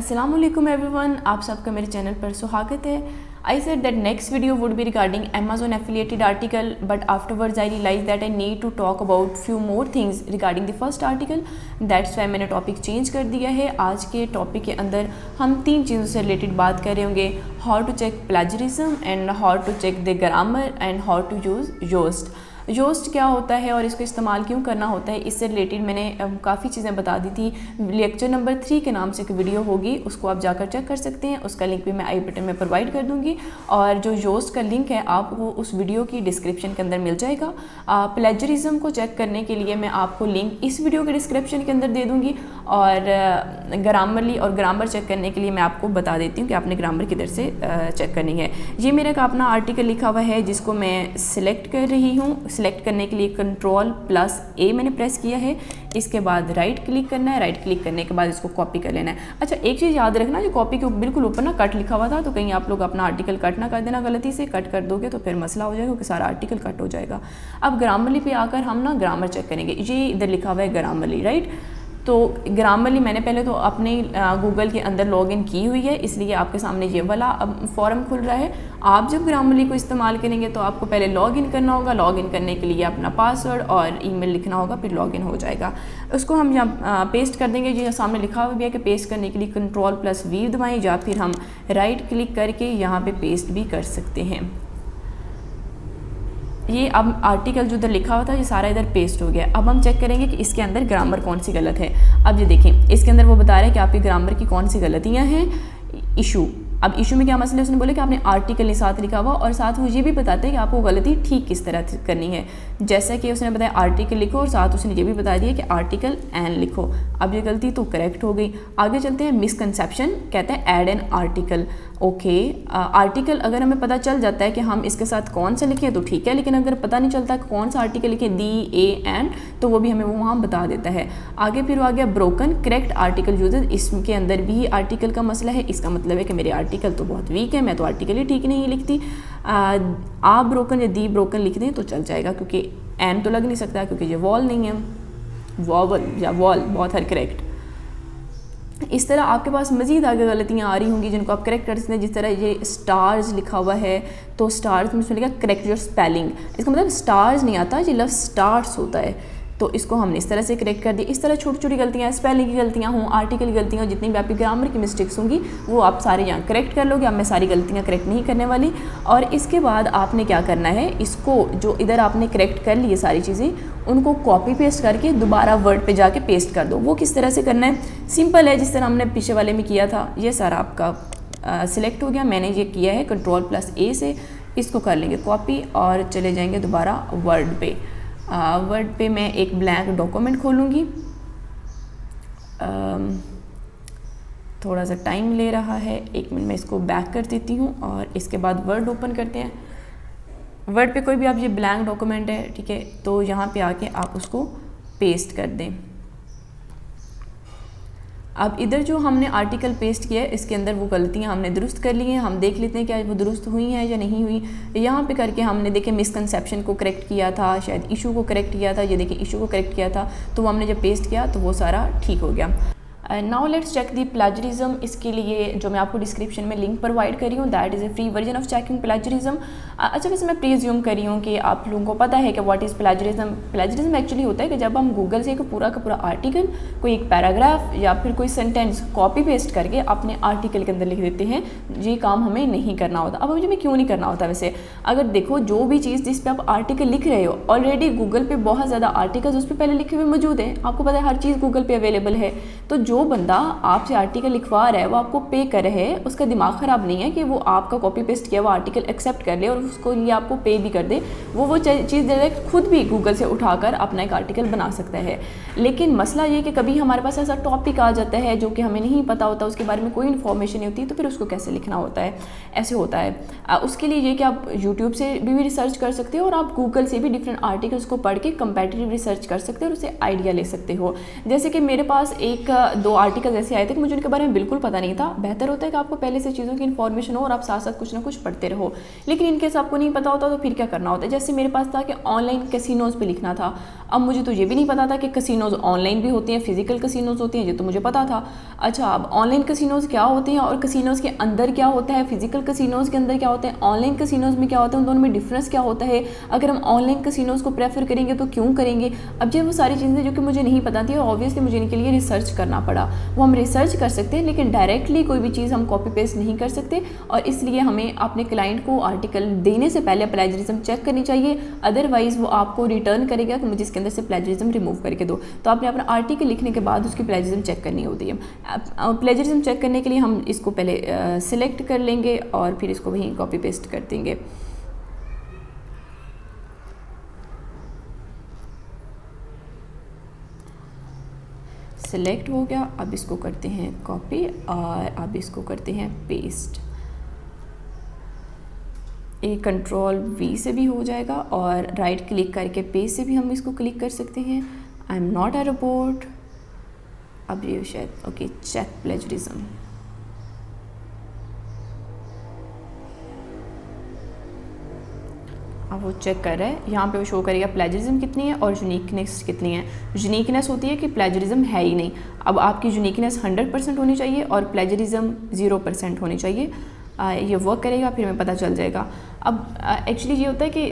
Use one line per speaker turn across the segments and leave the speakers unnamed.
अस्सलाम वालेकुम एवरीवन, आप सबका मेरे चैनल पर स्वागत है। I said that next video would be regarding Amazon affiliated article, but afterwards I realized that I need to talk about few more things regarding the first article. That's why मैंने topic change कर दिया है। आज के topic के अंदर हम 3 चीज़ों से रिलेटेड बात कर रहे होंगे: how to check plagiarism and how to check the grammar and how to use Yoast. Yoast क्या होता है और इसको इस्तेमाल क्यों करना होता है, इससे रिलेटेड मैंने काफ़ी चीज़ें बता दी थी। लेक्चर नंबर 3 के नाम से एक वीडियो होगी, उसको आप जाकर चेक कर सकते हैं। उसका लिंक भी मैं आई बटन में प्रोवाइड कर दूँगी और जो योस्ट का लिंक है आपको उस वीडियो की डिस्क्रिप्शन के अंदर मिल जाएगा। प्लेजरिज्म को चेक करने के लिए मैं आपको लिंक इस वीडियो के डिस्क्रिप्शन के अंदर दे दूँगी और ग्रामरली और ग्रामर चेक करने के लिए मैं आपको बता देती हूँ कि आपने ग्रामर किधर से चेक करनी है। ये मेरा एक अपना आर्टिकल लिखा हुआ है जिसको मैं सिलेक्ट कर रही हूँ। सिलेक्ट करने के लिए Ctrl+A मैंने प्रेस किया है। इसके बाद राइट क्लिक करना है। राइट क्लिक करने के बाद इसको कॉपी कर लेना है। अच्छा, एक चीज़ याद रखना, जो कॉपी के बिल्कुल ऊपर ना कट लिखा हुआ था, तो कहीं आप लोग अपना आर्टिकल कट ना कर देना गलती से। कट कर दोगे तो फिर मसला हो जाएगा क्योंकि सारा आर्टिकल कट हो जाएगा। अब ग्रामरली पे आकर हम ना ग्रामर चेक करेंगे। ये इधर लिखा हुआ है ग्रामरली, राइट। तो ग्रामरली मैंने पहले तो अपने गूगल के अंदर लॉगिन की हुई है, इसलिए आपके सामने ये वाला फॉर्म खुल रहा है। आप जब ग्रामरली को इस्तेमाल करेंगे तो आपको पहले लॉगिन करना होगा। लॉगिन करने के लिए अपना पासवर्ड और ईमेल लिखना होगा, फिर लॉगिन हो जाएगा। उसको हम यहाँ पेस्ट कर देंगे। जो सामने लिखा हुआ भी है कि पेस्ट करने के लिए Ctrl+V दबाएँ, या फिर हम राइट क्लिक करके यहाँ पर पेस्ट भी कर सकते हैं। ये अब आर्टिकल जो इधर लिखा हुआ था ये सारा इधर पेस्ट हो गया। अब हम चेक करेंगे कि इसके अंदर ग्रामर कौन सी गलत है। अब ये देखें, इसके अंदर वो बता रहा है कि आपकी ग्रामर की कौन सी गलतियाँ हैं। इशू, अब इशू में क्या मसला है, उसने बोला कि आपने आर्टिकल साथ लिखा हुआ और साथ वो ये भी बताते हैं कि आपको गलती ठीक किस तरह करनी है। जैसा कि उसने बताया आर्टिकल लिखो और साथ उसने ये भी बता दिया कि आर्टिकल एन लिखो। अब ये गलती तो करेक्ट हो गई। आगे चलते हैं। मिसकंसेप्शन कहते हैं add an article. Okay, article अगर हमें पता चल जाता है कि हम इसके साथ कौन सा लिखें तो ठीक है, लेकिन अगर पता नहीं चलता कि कौन सा आर्टिकल लिखें, दी ए एन, तो वो भी हमें वो वहाँ बता देता है। आगे फिर आ गया ब्रोकन करेक्ट आर्टिकल यूजेज। इसके अंदर भी आर्टिकल का मसला है। इसका मतलब है कि मेरे आर्टिकल तो बहुत वीक है, मैं तो आर्टिकल ही ठीक नहीं लिखती। आप ब्रोकन या दी ब्रोकन लिख दें तो चल जाएगा, क्योंकि एन तो लग नहीं सकता क्योंकि ये वॉल नहीं है। वॉवल या वॉल, बहुत हर करेक्ट। इस तरह आपके पास मज़ीद आगे गलतियाँ आ रही होंगी जिनको आप करेक्ट कर सकते हैं। जिस तरह ये स्टार्स लिखा हुआ है तो स्टार्स में लिखा करेक्ट योर स्पेलिंग। इसका मतलब स्टार्स नहीं आता, ये लफ्ज़ स्टार्स होता है, तो इसको हमने इस तरह से करेक्ट कर दिया। इस तरह छोटी छोटी गलतियाँ, स्पेलिंग की गलतियाँ हों, आर्टिकल की गलतियाँ हों, जितनी भी आपकी ग्रामर की मिस्टेक्स होंगी वो आप सारे यहाँ करेक्ट कर लोगे। अब मैं सारी गलतियाँ करेक्ट नहीं करने वाली। और इसके बाद आपने क्या करना है, इसको जो इधर आपने करेक्ट कर ली है सारी चीज़ें, उनको कॉपी पेस्ट करके दोबारा वर्ड पे जाके पेस्ट कर दो। वो किस तरह से करना है, सिंपल है, जिस तरह हमने पीछे वाले में किया था। ये सारा आपका सिलेक्ट हो गया। मैंने ये किया है Ctrl+A से। इसको कर लेंगे कॉपी और चले जाएंगे दोबारा वर्ड पे। वर्ड पे मैं एक ब्लैंक डॉक्यूमेंट खोलूँगी। थोड़ा सा टाइम ले रहा है, 1 मिनट में इसको बैक कर देती हूँ और इसके बाद वर्ड ओपन करते हैं। वर्ड पे कोई भी आप ये ब्लैंक डॉक्यूमेंट है, ठीक है, तो यहाँ पे आके आप उसको पेस्ट कर दें। अब इधर जो हमने आर्टिकल पेस्ट किया है इसके अंदर वो गलतियाँ हमने दुरुस्त कर ली हैं। हम देख लेते हैं क्या वो दुरुस्त हुई हैं या नहीं हुई। यहाँ पे करके हमने देखे मिसकंसेप्शन को करेक्ट किया था, शायद इशू को करेक्ट किया था। ये देखिए इशू को करेक्ट किया था, तो वो हमने जब पेस्ट किया तो वो सारा ठीक हो गया। Now let's check the plagiarism. इसके लिए जो मैं आपको डिस्क्रिप्शन में लिंक प्रोवाइड करी हूँ, that is a free version of checking plagiarism. अच्छा, वैसे मैं प्रीज्यूम करी हूँ कि आप लोगों को पता है कि what is plagiarism. Plagiarism actually होता है कि जब हम गूगल से एक पूरा का पूरा आर्टिकल, कोई एक पैराग्राफ या फिर कोई सेंटेंस कॉपी पेस्ट करके अपने आर्टिकल के अंदर लिख देते हैं। ये काम हमें नहीं करना होता। अब मुझे क्यों नहीं करना होता, वैसे अगर देखो जो भी चीज़ जिस पर आप आर्टिकल लिख रहे हो, ऑलरेडी गूगल पर बहुत ज़्यादा आर्टिकल्स उस पर पहले लिखे हुए मौजूद हैं। आपको पता है हर चीज़ गूगल पर अवेलेबल है। तो जो बंदा आपसे आर्टिकल लिखवा रहा है वो आपको पे कर रहे हैं, उसका दिमाग ख़राब नहीं है कि वो आपका कॉपी पेस्ट किया वो आर्टिकल एक्सेप्ट कर ले और उसको लिए आपको पे भी कर दे। वो चीज़ डायरेक्ट खुद भी गूगल से उठाकर अपना एक आर्टिकल बना सकता है। लेकिन मसला ये कि कभी हमारे पास ऐसा टॉपिक आ जाता है जो कि हमें नहीं पता होता, उसके बारे में कोई इन्फॉर्मेशन नहीं होती, तो फिर उसको कैसे लिखना होता है, ऐसे होता है। उसके लिए ये कि आप यूट्यूब से भी रिसर्च कर सकते हो और आप गूगल से भी डिफरेंट आर्टिकल्स को पढ़ के कंपैरेटिव रिसर्च कर सकते हो और उससे आइडिया ले सकते हो। जैसे कि मेरे पास एक 2 आर्टिकल ऐसे आए थे कि मुझे उनके बारे में बिल्कुल पता नहीं था। बेहतर होता है कि आपको पहले से चीज़ों की इन्फॉर्मेशन हो और आप साथ साथ कुछ ना कुछ पढ़ते रहो, लेकिन इनकेस आपको नहीं पता होता तो फिर क्या करना होता है। जैसे मेरे पास था कि ऑनलाइन कैसीनोज़ पे लिखना था, अब मुझे तो ये भी नहीं पता था कि कैसीनोज़ ऑनलाइन भी होती हैं, फिजिकल कैसीनोज़ होती हैं, ये तो मुझे पता था। अच्छा, अब ऑनलाइन कैसीनोज़ क्या होते हैं और कैसीनोज़ के अंदर क्या होता है, फिजिकल कैसीनोज़ के अंदर क्या होता है, ऑनलाइन कैसीनोज़ में क्या होता है, उन दोनों में डिफरेंस क्या होता है, अगर हम ऑनलाइन कैसीनोज़ को प्रेफर करेंगे तो क्यों करेंगे। अब ये वो सारी चीज़ें जो कि मुझे नहीं पता थी और ऑब्वियसली मुझे इनके लिए रिसर्च करना पड़ा। वो हम रिसर्च कर सकते हैं लेकिन डायरेक्टली कोई भी चीज़ हम कॉपी पेस्ट नहीं कर सकते, और इसलिए हमें अपने क्लाइंट को आर्टिकल देने से पहले प्लेजरिज्म चेक करनी चाहिए, अदरवाइज़ वो आपको रिटर्न करेगा कि मुझे इसके अंदर से प्लेजरिज्म रिमूव करके दो। तो आपने अपना आर्टिकल लिखने के बाद उसकी प्लेजरिज्म चेक करनी होती है। प्लेजरिज्म चेक करने के लिए हम इसको पहले सिलेक्ट कर लेंगे और फिर इसको वहीं कॉपी पेस्ट कर देंगे। सिलेक्ट हो गया, अब इसको करते हैं कॉपी और अब इसको करते हैं पेस्ट। कंट्रोल V से भी हो जाएगा और राइट क्लिक करके पेस्ट से भी हम इसको क्लिक कर सकते हैं। I am not a robot, अब ये शायद ओके, चेक प्लेजरिज्म। अब वो चेक कर रहा है, यहाँ पे वो शो करेगा प्लेजरिज्म कितनी है और यूनिकनेस कितनी है। यूनिकनेस होती है कि प्लेजरिज्म है ही नहीं। अब आपकी यूनिकनेस 100% होनी चाहिए और प्लेजरिज्म 0% होनी चाहिए। ये वर्क करेगा, फिर हमें पता चल जाएगा। अब एक्चुअली ये होता है कि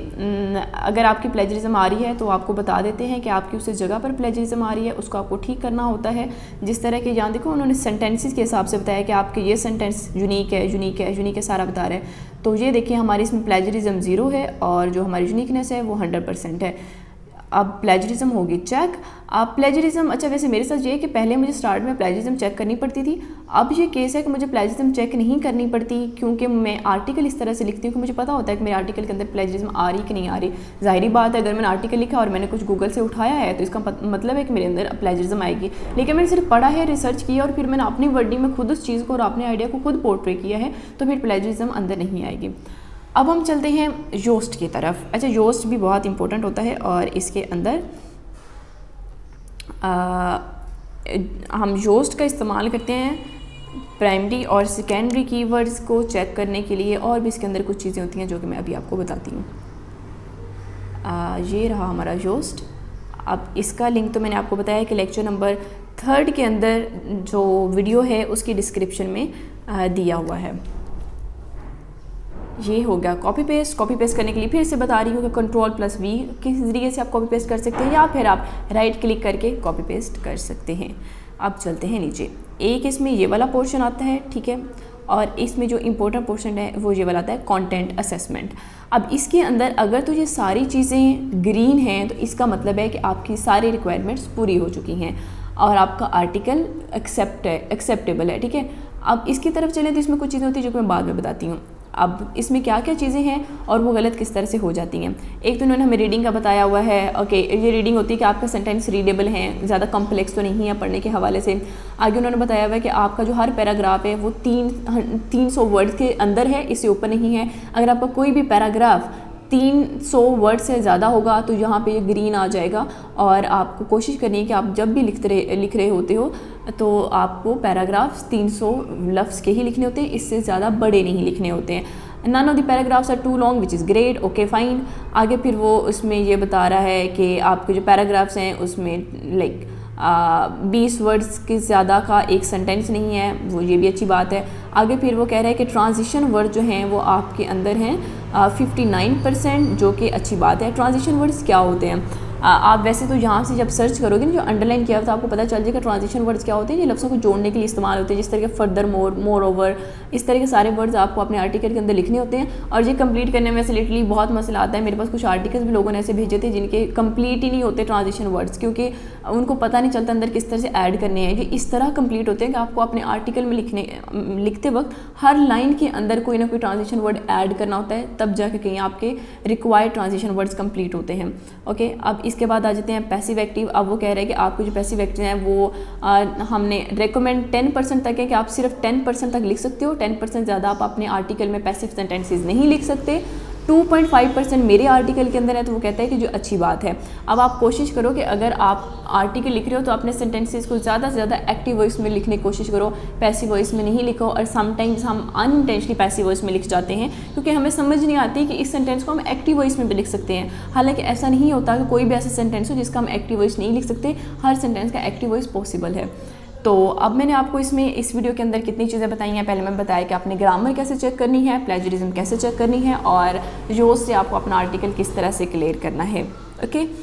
अगर आपकी प्लेजरिज्म आ रही है तो आपको बता देते हैं कि आपकी उस जगह पर प्लेजरिज्म आ रही है, उसको आपको ठीक करना होता है। जिस तरह के यहाँ देखो उन्होंने सेंटेंसेस के हिसाब से बताया कि आपके ये सेंटेंस यूनिक है, यूनिक है, यूनिक है, सारा बता रहे हैं। तो ये देखिए हमारी इसमें प्लेजरिज्म 0 है और जो हमारी यूनिकनेस है वो 100% है। अब प्लेजरिज्म होगी चेक। अब प्लेजरिज्म, अच्छा वैसे मेरे साथ ये है कि पहले मुझे स्टार्ट में प्लेजरिज्म चेक करनी पड़ती थी, अब ये केस है कि मुझे प्लेजरिज्म चेक नहीं करनी पड़ती क्योंकि मैं आर्टिकल इस तरह से लिखती हूँ कि मुझे पता होता है कि मेरे आर्टिकल के अंदर प्लेजरिज्म आ रही कि नहीं आ रही। जाहिर बात है अगर मैंने आर्टिकल लिखा और मैंने कुछ गूगल से उठाया है तो इसका मतलब है कि मेरे अंदर प्लेजरिज्म आएगी, लेकिन मैंने सिर्फ पढ़ा है, रिसर्च किया और फिर मैंने अपनी वर्डिंग में खुद उस चीज़ को और अपने आइडिया को खुद पोर्ट्रे किया है तो फिर प्लेजरिज्म अंदर नहीं आएगी। अब हम चलते हैं योस्ट की तरफ। अच्छा, योस्ट भी बहुत इंपॉर्टेंट होता है और इसके अंदर हम योस्ट का इस्तेमाल करते हैं प्राइमरी और सेकेंडरी कीवर्ड्स को चेक करने के लिए, और भी इसके अंदर कुछ चीज़ें होती हैं जो कि मैं अभी आपको बताती हूँ। ये रहा हमारा योस्ट। अब इसका लिंक तो मैंने आपको बताया कि लेक्चर नंबर 3 के अंदर जो वीडियो है उसकी डिस्क्रिप्शन में दिया हुआ है। ये हो गया कॉपी पेस्ट। कॉपी पेस्ट करने के लिए फिर से बता रही हूँ कि Ctrl+V के ज़रिए से आप कॉपी पेस्ट कर सकते हैं या फिर आप राइट क्लिक करके कॉपी पेस्ट कर सकते हैं। अब चलते हैं नीचे। एक इसमें ये वाला पोर्शन आता है, ठीक है, और इसमें जो इम्पोर्टेंट पोर्शन है वो ये वाला आता है कंटेंट असेसमेंट। अब इसके अंदर अगर तो ये सारी चीज़ें ग्रीन हैं तो इसका मतलब है कि आपकी सारी रिक्वायरमेंट्स पूरी हो चुकी हैं और आपका आर्टिकल एक्सेप्टेबल है, ठीक है। अब इसकी तरफ चलें तो इसमें कुछ चीज़ें होती हैं जो कि मैं बाद में बताती हूँ। अब इसमें क्या क्या चीज़ें हैं और वो गलत किस तरह से हो जाती हैं। एक तो उन्होंने हमें रीडिंग का बताया हुआ है। ओके, ये रीडिंग होती है कि आपका सेंटेंस रीडेबल है, ज़्यादा कॉम्प्लेक्स तो नहीं है पढ़ने के हवाले से। आगे उन्होंने बताया हुआ है कि आपका जो हर पैराग्राफ है वो 300 वर्ड के अंदर है, इससे ऊपर नहीं है। अगर आपका कोई भी पैराग्राफ 300 वर्ड से ज़्यादा होगा तो यहाँ पे ये ग्रीन आ जाएगा, और आपको कोशिश करनी है कि आप जब भी लिख रहे होते हो तो आपको पैराग्राफ्स 300 लफ्ज़ के ही लिखने होते हैं, इससे ज़्यादा बड़े नहीं लिखने होते हैं। None of the paragraphs are too long which is great, okay fine. आगे फिर वो उसमें ये बता रहा है कि आपके जो पैराग्राफ्स हैं उसमें लाइक 20 वर्ड्स के ज़्यादा का एक सेंटेंस नहीं है, वो ये भी अच्छी बात है। आगे फिर वो कह रहा है कि ट्रांजिशन वर्ड जो हैं वो आपके अंदर हैं 59%, जो कि अच्छी बात है। ट्रांजिशन वर्ड्स क्या होते हैं? आप वैसे तो यहाँ से जब सर्च करोगे ना, जो अंडरलाइन किया हुआ तो आपको पता चल जाएगा ट्रांजिशन वर्ड्स क्या होते हैं। ये लफ्ज़ों को जोड़ने के लिए इस्तेमाल होते हैं, जिस तरह के फर्दर, मोर ओवर, इस तरह के सारे वर्ड्स आपको अपने आर्टिकल के अंदर लिखने होते हैं। और ये कंप्लीट करने में ऐसे लिटरली बहुत मसला आता है। मेरे पास कुछ आर्टिकल्स भी लोगों ने ऐसे भेजे थे जिनके कंप्लीट ही नहीं होते ट्रांजिशन वर्ड्स, क्योंकि उनको पता नहीं चलता अंदर किस तरह से ऐड करने हैं। ये इस तरह कंप्लीट होते हैं कि आपको अपने आर्टिकल में लिखते वक्त हर लाइन के अंदर कोई ना कोई ट्रांजिशन वर्ड ऐड करना होता है, तब जाके कहीं आपके रिक्वायर्ड ट्रांजिशन वर्ड्स कंप्लीट होते हैं। ओके, अब इसके बाद आ जाते हैं पैसिव एक्टिव। अब वो कह रहे हैं कि आपको जो पैसिव एक्टिव हैं वो हमने रेकमेंड 10% तक है कि आप सिर्फ 10% तक लिख सकते हो। 10% ज़्यादा आप अपने आर्टिकल में पैसिव सेंटेंसेस नहीं लिख सकते। 2.5% मेरे आर्टिकल के अंदर है, तो वो कहता है कि जो अच्छी बात है। अब आप कोशिश करो कि अगर आप आर्टिकल लिख रहे हो तो अपने सेंटेंसेस को ज़्यादा से ज़्यादा एक्टिव वॉइस में लिखने की कोशिश करो, पैसिव वॉइस में नहीं लिखो। और समटाइम्स हम अनइंटेंशनली पैसिव वॉइस में लिख जाते हैं क्योंकि हमें समझ नहीं आती कि इस सेंटेंस को हम एक्टिव वॉइस में भी लिख सकते हैं। हालांकि ऐसा नहीं होता कि कोई भी ऐसा सेंटेंस हो जिसका हम एक्टिव वॉइस नहीं लिख सकते, हर सेंटेंस का एक्टिव वॉइस पॉसिबल है। तो अब मैंने आपको इसमें इस वीडियो के अंदर कितनी चीज़ें बताई हैं। पहले मैं बताया कि आपने ग्रामर कैसे चेक करनी है, प्लेजरिज्म कैसे चेक करनी है, और रोज़ से आपको अपना आर्टिकल किस तरह से क्लियर करना है। ओके,